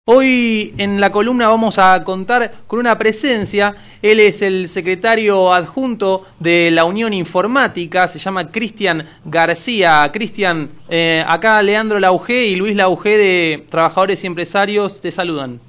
Hoy en la columna vamos a contar con una presencia. Él es el secretario adjunto de la Unión Informática, se llama Cristian García. Cristian, acá Leandro Laugé y Luis Laugé de Trabajadores y Empresarios te saludan.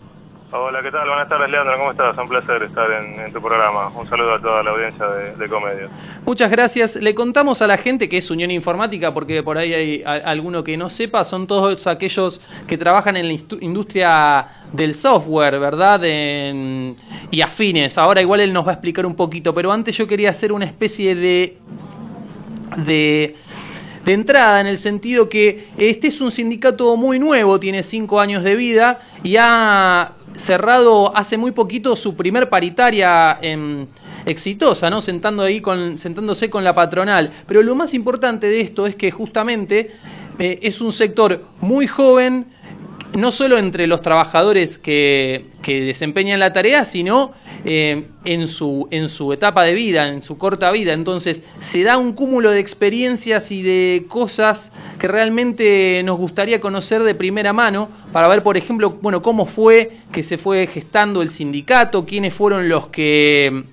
Hola, ¿qué tal? Buenas tardes, Leandro. ¿Cómo estás? Un placer estar en tu programa. Un saludo a toda la audiencia de Comedia. Muchas gracias. Le contamos a la gente que es Unión Informática, porque por ahí hay alguno que no sepa. Son todos aquellos que trabajan en la industria del software, ¿verdad? Y afines. Ahora igual él nos va a explicar un poquito, pero antes yo quería hacer una especie de entrada, en el sentido que este es un sindicato muy nuevo, tiene 5 años de vida y ha cerrado hace muy poquito su primer paritaria exitosa, ¿no? Sentándose con la patronal. Pero lo más importante de esto es que justamente es un sector muy joven, no solo entre los trabajadores que desempeñan la tarea, sino en su etapa de vida, en su corta vida. Entonces se da un cúmulo de experiencias y de cosas que realmente nos gustaría conocer de primera mano, para ver, por ejemplo, bueno, cómo fue que se fue gestando el sindicato, quiénes fueron los que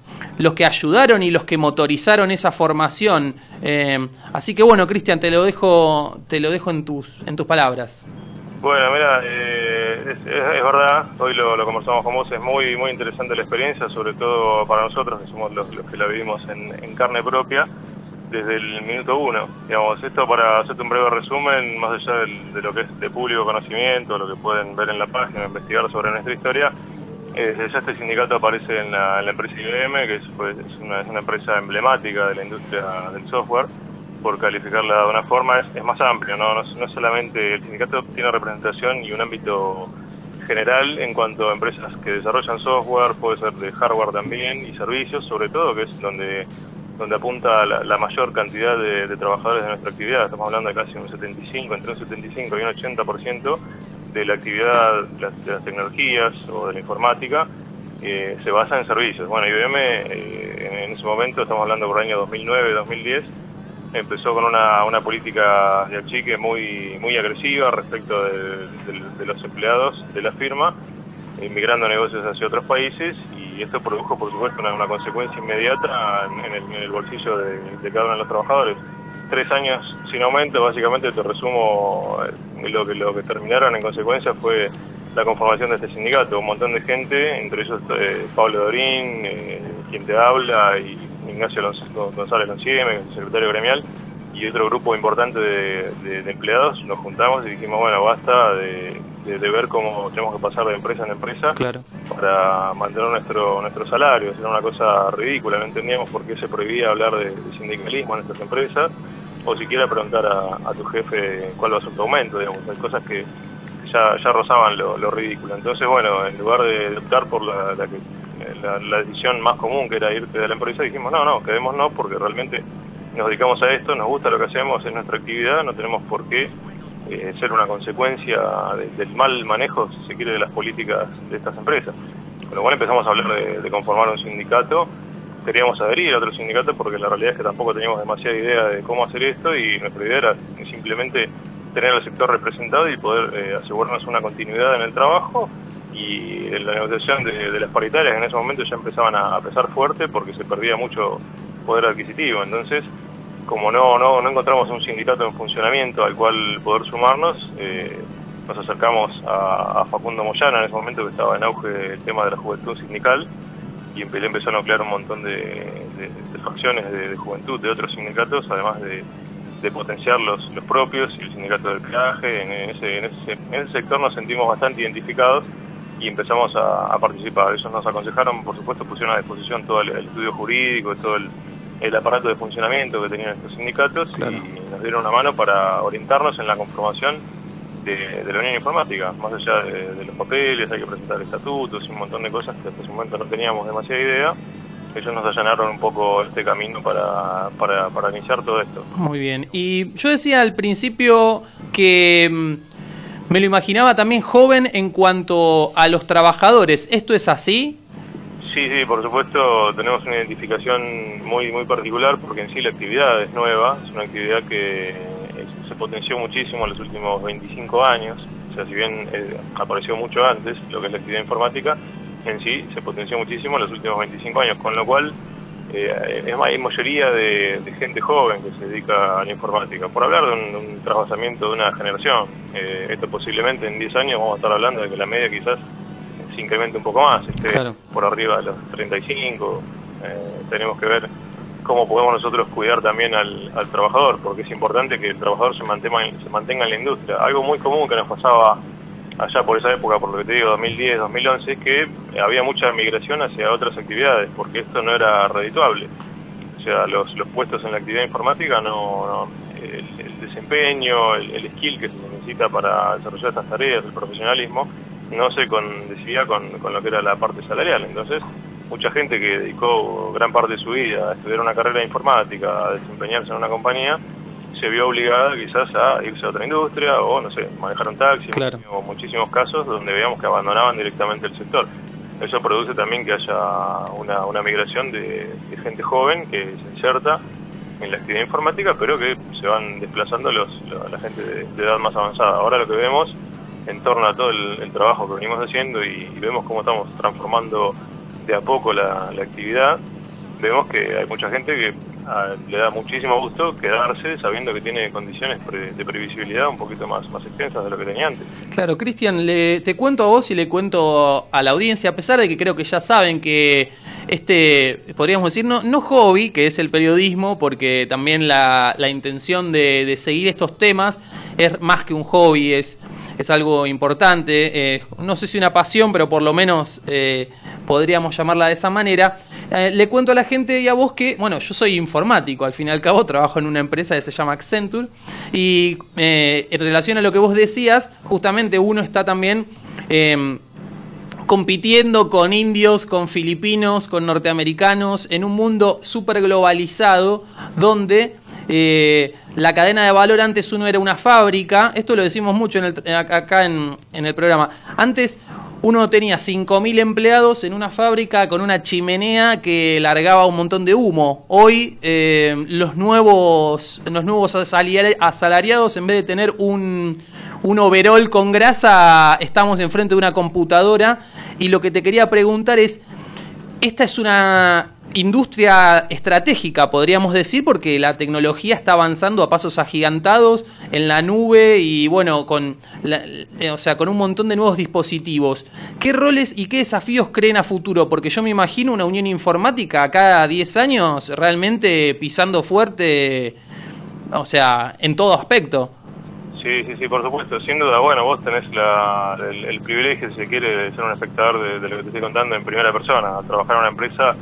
ayudaron y los que motorizaron esa formación. Así que bueno, Cristian, te lo dejo en tus palabras. Bueno, mira, es verdad, hoy lo conversamos con vos, es muy interesante la experiencia, sobre todo para nosotros, que somos los que la vivimos en carne propia, desde el minuto uno. Digamos, esto, para hacerte un breve resumen, más allá de lo que es de público conocimiento, lo que pueden ver en la página, investigar sobre nuestra historia, ya este sindicato aparece en la empresa IBM, que es una empresa emblemática de la industria del software. Por calificarla de una forma, es más amplio, no solamente el sindicato tiene representación y un ámbito general en cuanto a empresas que desarrollan software, puede ser de hardware también, y servicios, sobre todo, que es donde apunta la mayor cantidad de trabajadores de nuestra actividad. Estamos hablando de casi entre un 75 y un 80% de la actividad de las tecnologías o de la informática se basa en servicios. Bueno, IBM en ese momento, estamos hablando por el año 2009-2010, empezó con una política de achique muy agresiva respecto de los empleados de la firma, migrando negocios hacia otros países, y esto produjo, por supuesto, una consecuencia inmediata en el bolsillo de cada uno de los trabajadores. 3 años sin aumento. Básicamente, te resumo, lo que terminaron en consecuencia fue la conformación de este sindicato. Un montón de gente, entre ellos Pablo Dorín, quien te habla, y Ignacio González Loncieme, que es el secretario gremial, y otro grupo importante de empleados. Nos juntamos y dijimos, bueno, basta de ver cómo tenemos que pasar de empresa en empresa. Claro. Para mantener nuestro salario. Era una cosa ridícula, no entendíamos por qué se prohibía hablar de sindicalismo en estas empresas, o siquiera preguntar a tu jefe cuál va a ser tu aumento, digamos. Hay cosas que ya rozaban lo ridículo. Entonces, bueno, en lugar de optar por la decisión más común, que era irte de la empresa, dijimos, no, quedémonos, porque realmente nos dedicamos a esto, nos gusta lo que hacemos, es nuestra actividad, no tenemos por qué ser una consecuencia del mal manejo, si se quiere, de las políticas de estas empresas. Con lo cual empezamos a hablar de conformar un sindicato. Queríamos adherir a otro sindicato porque la realidad es que tampoco teníamos demasiada idea de cómo hacer esto, y nuestra idea era simplemente tener al sector representado y poder asegurarnos una continuidad en el trabajo. Y en la negociación de las paritarias, en ese momento ya empezaban a pesar fuerte porque se perdía mucho poder adquisitivo. Entonces, como no encontramos un sindicato en funcionamiento al cual poder sumarnos, nos acercamos a Facundo Moyano, en ese momento que estaba en auge el tema de la juventud sindical, y empezó a nuclear un montón de facciones de juventud de otros sindicatos, además de potenciar los propios, y el sindicato del peaje. En ese sector nos sentimos bastante identificados y empezamos a participar. Ellos nos aconsejaron, por supuesto, pusieron a disposición todo el estudio jurídico, todo el aparato de funcionamiento que tenían estos sindicatos. Claro. Y nos dieron una mano para orientarnos en la conformación de la Unión Informática. Más allá de los papeles, hay que presentar estatutos y un montón de cosas que hasta ese momento no teníamos demasiada idea. Ellos nos allanaron un poco este camino para iniciar todo esto. Muy bien. Y yo decía al principio que me lo imaginaba también joven en cuanto a los trabajadores. ¿Esto es así? Sí, por supuesto, tenemos una identificación muy particular, porque en sí la actividad es nueva, es una actividad que se potenció muchísimo en los últimos 25 años. sea, si bien apareció mucho antes lo que es la actividad informática, en sí se potenció muchísimo en los últimos 25 años, con lo cual hay mayoría de gente joven que se dedica a la informática. Por hablar de un trasvasamiento de una generación, esto posiblemente en 10 años vamos a estar hablando de que la media quizás se incremente un poco más, esté por arriba de los 35. Tenemos que ver cómo podemos nosotros cuidar también al trabajador, porque es importante que el trabajador se mantenga en la industria. Algo muy común que nos pasaba allá por esa época, por lo que te digo, 2010, 2011, es que había mucha migración hacia otras actividades, porque esto no era redituable. O sea, los puestos en la actividad informática, el desempeño, el skill que se necesita para desarrollar estas tareas, el profesionalismo, no se decidía con lo que era la parte salarial. Entonces, mucha gente que dedicó gran parte de su vida a estudiar una carrera de informática, a desempeñarse en una compañía, se vio obligada quizás a irse a otra industria o, no sé, manejar un taxi. Claro. Muchísimos casos donde veíamos que abandonaban directamente el sector. Eso produce también que haya una migración de gente joven que se inserta en la actividad informática, pero que se van desplazando la gente de edad más avanzada. Ahora lo que vemos en torno a todo el trabajo que venimos haciendo y vemos cómo estamos transformando de a poco la actividad, vemos que hay mucha gente que le da muchísimo gusto quedarse sabiendo que tiene condiciones de previsibilidad un poquito más extensas de lo que tenía antes. Claro, Cristian, te cuento a vos y le cuento a la audiencia, a pesar de que creo que ya saben que podríamos decir, no hobby, que es el periodismo, porque también la intención de seguir estos temas es más que un hobby, es algo importante, no sé si una pasión, pero por lo menos podríamos llamarla de esa manera. Le cuento a la gente y a vos que, bueno, yo soy informático, al fin y al cabo trabajo en una empresa que se llama Accenture, y en relación a lo que vos decías, justamente uno está también compitiendo con indios, con filipinos, con norteamericanos, en un mundo súper globalizado, donde la cadena de valor, antes uno era una fábrica, esto lo decimos mucho acá en el programa, antes uno tenía 5.000 empleados en una fábrica con una chimenea que largaba un montón de humo. Hoy los nuevos asalariados, en vez de tener un overol con grasa, estamos enfrente de una computadora. Y lo que te quería preguntar es, esta es una industria estratégica, podríamos decir, porque la tecnología está avanzando a pasos agigantados en la nube y bueno, con un montón de nuevos dispositivos. ¿Qué roles y qué desafíos creen a futuro? Porque yo me imagino una Unión Informática cada 10 años realmente pisando fuerte, o sea, en todo aspecto. Sí, por supuesto. Sin duda, bueno, vos tenés el privilegio, si se quiere, de ser un espectador de lo que te estoy contando en primera persona. Trabajar en una empresa,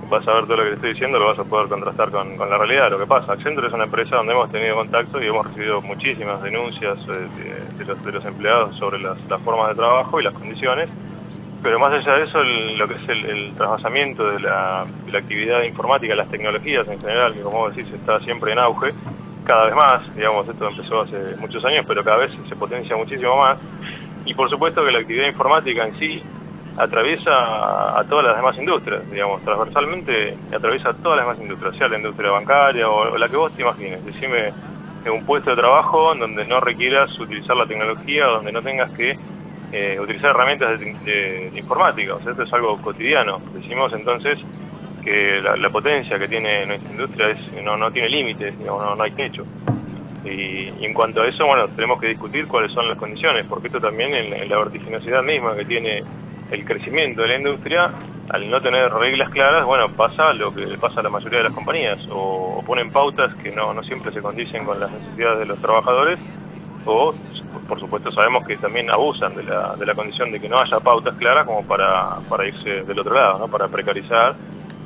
vas a ver todo lo que te estoy diciendo, lo vas a poder contrastar con la realidad. Lo que pasa, Accenture es una empresa donde hemos tenido contacto y hemos recibido muchísimas denuncias de los empleados sobre las formas de trabajo y las condiciones. Pero más allá de eso, lo que es el trasvasamiento de la actividad informática, las tecnologías en general, que como vos decís está siempre en auge, cada vez más, digamos, esto empezó hace muchos años, pero cada vez se potencia muchísimo más. Y por supuesto que la actividad informática en sí atraviesa a todas las demás industrias, digamos, transversalmente atraviesa a todas las demás industrias, sea la industria bancaria o la que vos te imagines. Decime un puesto de trabajo donde no requieras utilizar la tecnología, donde no tengas que utilizar herramientas de informática. O sea, esto es algo cotidiano. Decimos entonces que la potencia que tiene nuestra industria no tiene límites, digamos, no hay techo. Y en cuanto a eso, bueno, tenemos que discutir cuáles son las condiciones, porque esto también en la vertiginosidad misma que tiene el crecimiento de la industria, al no tener reglas claras, bueno, pasa lo que le pasa a la mayoría de las compañías, o ponen pautas que no siempre se condicen con las necesidades de los trabajadores, o por supuesto sabemos que también abusan de la condición de que no haya pautas claras como para irse del otro lado, ¿no? Para precarizar,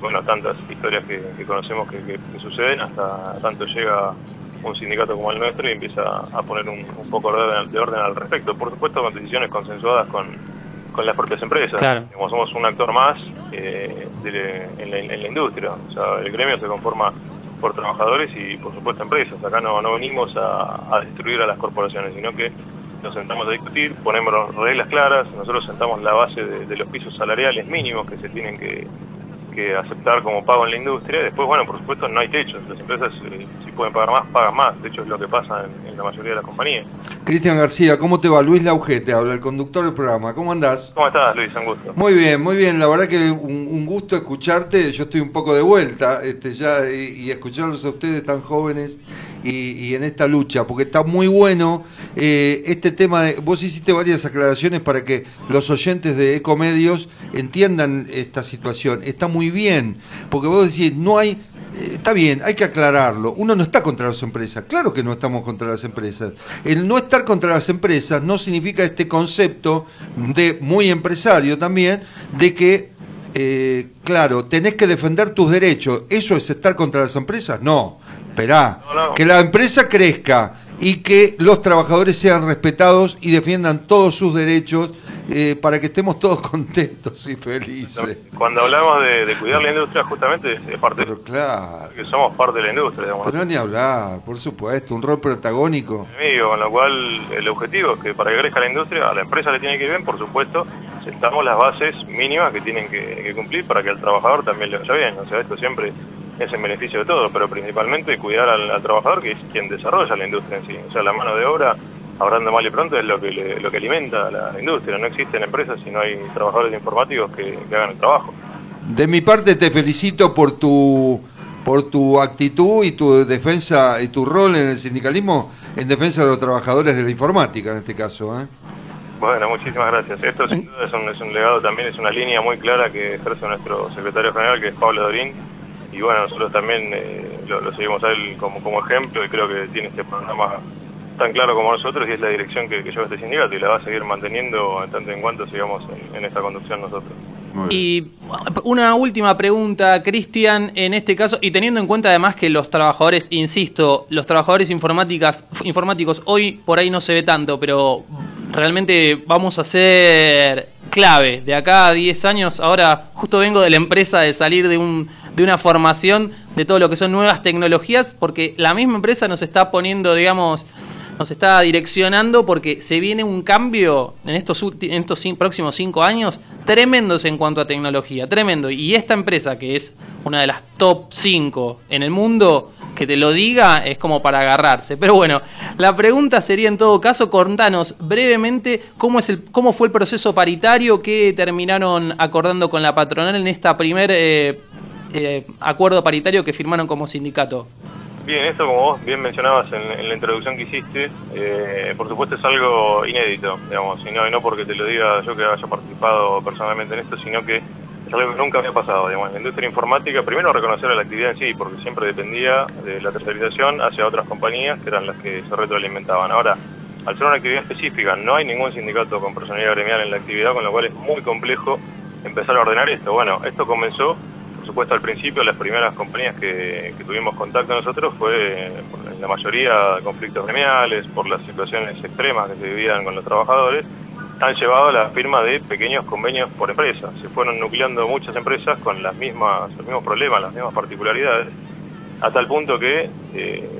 bueno, tantas historias que conocemos que suceden, hasta tanto llega un sindicato como el nuestro y empieza a poner un poco de orden al respecto. Por supuesto, con decisiones consensuadas con las propias empresas. Claro. Como somos un actor más en la industria. O sea, el gremio se conforma por trabajadores y, por supuesto, empresas. Acá no venimos a destruir a las corporaciones, sino que nos sentamos a discutir, ponemos reglas claras, nosotros sentamos la base de los pisos salariales mínimos que se tienen que aceptar como pago en la industria. Después, bueno, por supuesto, no hay techos. Las empresas, si pueden pagar más, pagan más. De hecho, es lo que pasa en la mayoría de las compañías. Cristian García, ¿cómo te va? Luis Lauge te habla, el conductor del programa. ¿Cómo andás? ¿Cómo estás, Luis? Un gusto. Muy bien. La verdad que un gusto escucharte. Yo estoy un poco de vuelta ya y escucharlos a ustedes tan jóvenes y en esta lucha, porque está muy bueno este tema. Vos hiciste varias aclaraciones para que los oyentes de Ecomedios entiendan esta situación. Está muy bien, porque vos decís, no hay... Está bien, hay que aclararlo. Uno no está contra las empresas. Claro que no estamos contra las empresas. El no estar contra las empresas no significa este concepto de muy empresario también, de que, claro, tenés que defender tus derechos. ¿Eso es estar contra las empresas? No. Esperá. No. Que la empresa crezca y que los trabajadores sean respetados y defiendan todos sus derechos para que estemos todos contentos y felices. Cuando hablamos de cuidar la industria, justamente es parte. Pero claro, que somos parte de la industria, digamos. pero ni hablar, por supuesto, un rol protagónico. Con lo cual el objetivo es que para que crezca la industria, a la empresa le tiene que ir bien, por supuesto, sentamos las bases mínimas que tienen que cumplir para que al trabajador también le vaya bien. O sea, esto siempre es en beneficio de todos, pero principalmente cuidar al trabajador, que es quien desarrolla la industria en sí. O sea, la mano de obra, hablando mal y pronto, es lo que alimenta la industria. No existen empresas si no hay trabajadores informáticos que hagan el trabajo. De mi parte te felicito por tu actitud y tu defensa y tu rol en el sindicalismo en defensa de los trabajadores de la informática en este caso. Bueno, muchísimas gracias. Esto sin duda es un legado también, es una línea muy clara que ejerce nuestro secretario general, que es Pablo Dorín. Y bueno, nosotros también lo seguimos a él como ejemplo, y creo que tiene este programa tan claro como nosotros, y es la dirección que lleva este sindicato, y la va a seguir manteniendo en tanto en cuanto sigamos en esta conducción nosotros. Y una última pregunta, Cristian, en este caso, y teniendo en cuenta además que los trabajadores, insisto, los trabajadores informáticos hoy por ahí no se ve tanto, pero realmente vamos a ser clave de acá a 10 años. Ahora justo vengo de la empresa de salir de una formación de todo lo que son nuevas tecnologías, porque la misma empresa nos está poniendo, digamos, nos está direccionando, porque se viene un cambio en estos próximos 5 años tremendos en cuanto a tecnología, tremendo. Y esta empresa, que es una de las top 5 en el mundo, que te lo diga es como para agarrarse. Pero bueno, la pregunta sería, en todo caso, contanos brevemente cómo fue el proceso paritario que terminaron acordando con la patronal en esta primer acuerdo paritario que firmaron como sindicato. Bien, esto, como vos bien mencionabas en la introducción que hiciste, por supuesto es algo inédito, digamos, y no porque te lo diga yo que haya participado personalmente en esto, sino que es algo que nunca había pasado, digamos. La industria informática, primero reconocer la actividad en sí, porque siempre dependía de la tercerización hacia otras compañías que eran las que se retroalimentaban. Ahora, al ser una actividad específica, no hay ningún sindicato con personalidad gremial en la actividad, con lo cual es muy complejo empezar a ordenar esto. Bueno, esto comenzó, por supuesto, al principio. Las primeras compañías que tuvimos contacto nosotros fue, en la mayoría, conflictos gremiales, por las situaciones extremas que se vivían con los trabajadores, han llevado a la firma de pequeños convenios por empresa. Se fueron nucleando muchas empresas con los mismos problemas, las mismas particularidades, a tal punto que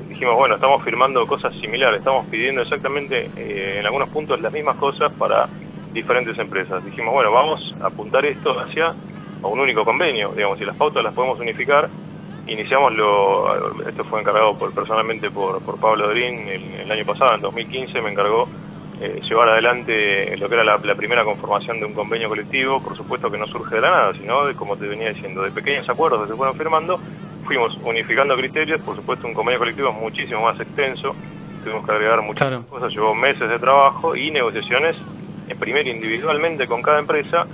dijimos, bueno, estamos firmando cosas similares, estamos pidiendo exactamente en algunos puntos las mismas cosas para diferentes empresas. Dijimos, bueno, vamos a apuntar esto hacia un único convenio, digamos, si las pautas las podemos unificar. Iniciamos esto fue encargado personalmente por Pablo Dorín el año pasado, en 2015 me encargó llevar adelante lo que era la primera conformación de un convenio colectivo. Por supuesto que no surge de la nada, sino de, como te venía diciendo, de pequeños acuerdos que se fueron firmando, fuimos unificando criterios. Por supuesto, un convenio colectivo es muchísimo más extenso, tuvimos que agregar muchas cosas, llevó meses de trabajo y negociaciones, primero individualmente con cada empresa,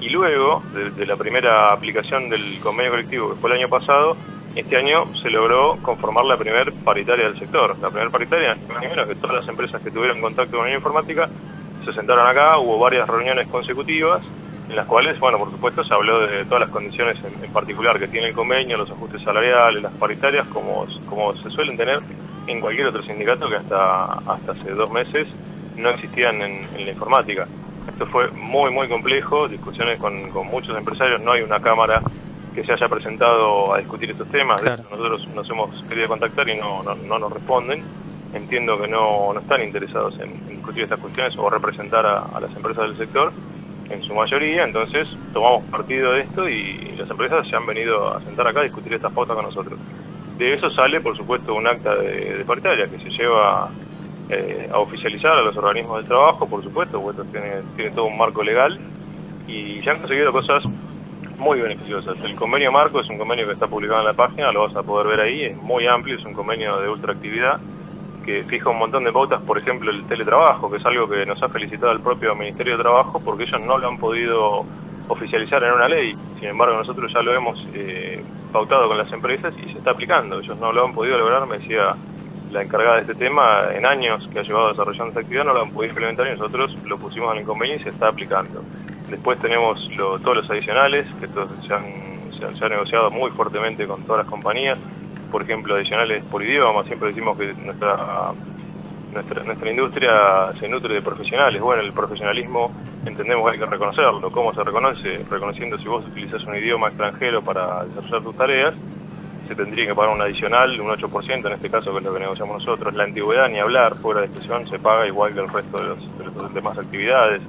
y luego de la primera aplicación del convenio colectivo, que fue el año pasado, este año se logró conformar la primer paritaria del sector. La primer paritaria, ni menos que todas las empresas que tuvieron contacto con la informática se sentaron acá. Hubo varias reuniones consecutivas en las cuales, bueno, por supuesto se habló de todas las condiciones en particular que tiene el convenio, los ajustes salariales, las paritarias, como se suelen tener en cualquier otro sindicato, que hasta hace 2 meses no existían en la informática. Esto fue muy complejo, discusiones con muchos empresarios. No hay una cámara que se haya presentado a discutir estos temas. Claro. Nosotros nos hemos querido contactar y no nos responden. Entiendo que no están interesados en discutir estas cuestiones o representar a las empresas del sector en su mayoría. Entonces tomamos partido de esto y las empresas se han venido a sentar acá a discutir estas pautas con nosotros. De eso sale, por supuesto, un acta de paritaria que se lleva a oficializar a los organismos del trabajo, por supuesto, porque esto tiene todo un marco legal, y ya han conseguido cosas muy beneficiosas. El convenio marco es un convenio que está publicado en la página, lo vas a poder ver ahí, es muy amplio, es un convenio de ultraactividad que fija un montón de pautas, por ejemplo el teletrabajo, que es algo que nos ha felicitado el propio Ministerio de Trabajo porque ellos no lo han podido oficializar en una ley. Sin embargo, nosotros ya lo hemos pautado con las empresas y se está aplicando. Ellos no lo han podido lograr, me decía la encargada de este tema, en años que ha llevado desarrollando esta actividad, no lo han podido implementar y nosotros lo pusimos en el convenio y se está aplicando. Después tenemos todos los adicionales, que estos se han negociado muy fuertemente con todas las compañías. Por ejemplo, adicionales por idioma, siempre decimos que nuestra industria se nutre de profesionales. Bueno, el profesionalismo entendemos que hay que reconocerlo. ¿Cómo se reconoce? Reconociendo si vos utilizás un idioma extranjero para desarrollar tus tareas, se tendría que pagar un adicional, un 8% en este caso, que es lo que negociamos nosotros. La antigüedad, ni hablar, fuera de expresión, se paga igual que el resto de las demás actividades.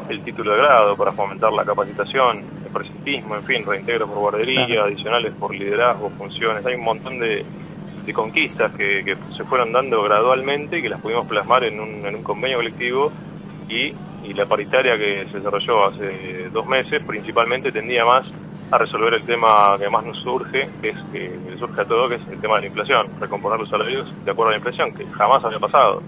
El título de grado para fomentar la capacitación, el presentismo, en fin, reintegro por guardería, adicionales por liderazgo, funciones. Hay un montón de conquistas que se fueron dando gradualmente y que las pudimos plasmar en un convenio colectivo, y la paritaria que se desarrolló hace 2 meses principalmente tendía más a resolver el tema que más nos surge, que surge a todo, que es el tema de la inflación, recomponer los salarios de acuerdo a la inflación, que jamás había pasado.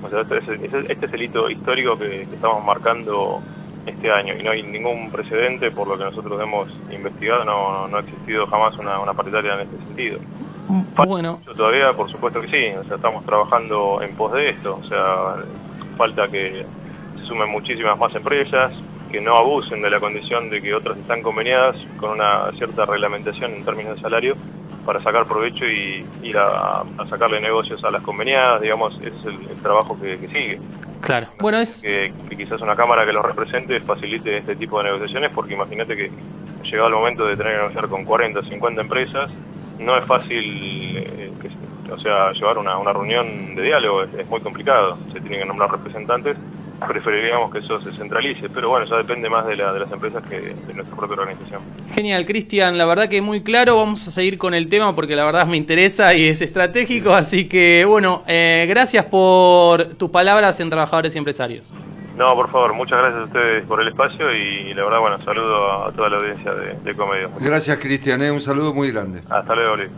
O sea, este es el hito histórico que estamos marcando este año, y no hay ningún precedente. Por lo que nosotros hemos investigado, no ha existido jamás una paritaria en este sentido. Bueno, Todavía, por supuesto que sí, o sea, estamos trabajando en pos de esto, o sea, falta que se sumen muchísimas más empresas, que no abusen de la condición de que otras están conveniadas con una cierta reglamentación en términos de salario para sacar provecho y ir a sacarle negocios a las conveniadas. Digamos, ese es el trabajo que sigue. claro. Bueno, es... Que quizás una cámara que los represente facilite este tipo de negociaciones, porque imagínate que llegado el momento de tener que negociar con 40 o 50 empresas, no es fácil llevar una reunión de diálogo, es muy complicado, se tienen que nombrar representantes. Preferiríamos que eso se centralice, pero bueno, ya depende más de las empresas que de nuestra propia organización. Genial, Cristian, la verdad que muy claro. Vamos a seguir con el tema porque la verdad me interesa y es estratégico, así que bueno, gracias por tus palabras en Trabajadores y Empresarios. No, por favor, muchas gracias a ustedes por el espacio y la verdad, bueno, saludo a toda la audiencia de Ecomedios. Gracias, Cristian, un saludo muy grande. Hasta luego, Luis.